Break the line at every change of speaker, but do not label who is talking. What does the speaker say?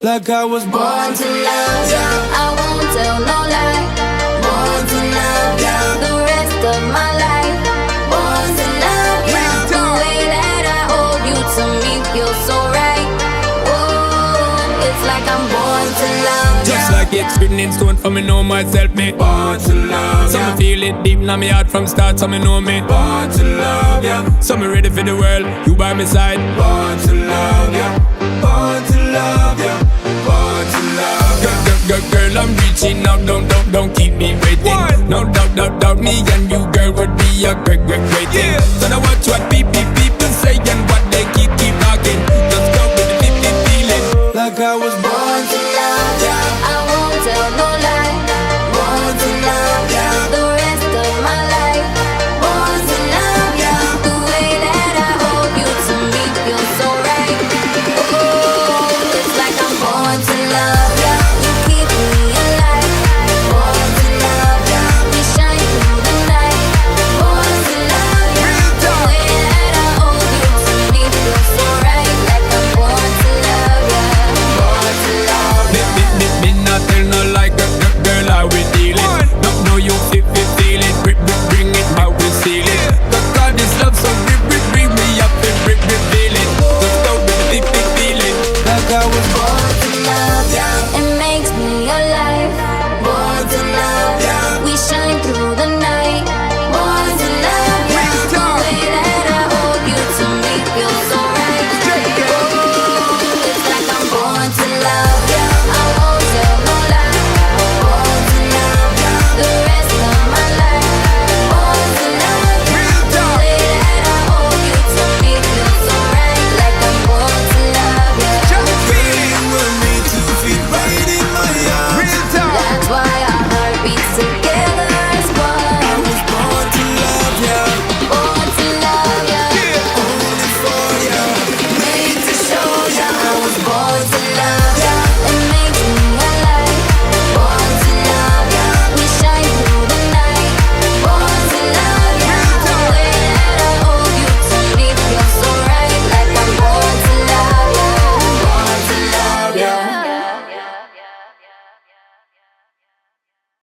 Like I was born to love ya.
I won't tell no lie.
Born to love ya.
The rest of my life. Born to love ya. The way that I hold you to me feels so right. Oh, it's like I'm born to love ya.
Just like it's written in stone for me know myself, me
Born to love
so
ya.
me feel it deep in my heart from start, so me know me
Born to love ya.
so me ready for the world, you by my side.
Born to love ya. Born to love ya. Born to love ya.
Girl, I'm reaching out, don't keep me waiting. No doubt, me and you, girl, would be a great thing. So now watch what people say and what they keep talking. Just go with the feeling.
Like I was born to love ya.
I won't tell no lie.
Born to love ya.
The rest of my life. Born to love ya. The way that I hold you to me feels so right. Oh, it's like I'm born to love ya. You keep me alive. Born to love ya. We shine through the night. Born to love ya. The way that I hold you to me feels so right. Like I'm born to love ya. Born to love ya.
Me not tell no like girl, how we dealing. No, you feel it, bring it, how we seal it. God, this love so bring me up and feel it. Just go with the feeling.
Like I was born to love ya.
It makes me alive.
Born to love ya.
We shine through the night. Born to love ya. The way that I hold you to me feels so right. Oh, it's like I'm born to love ya.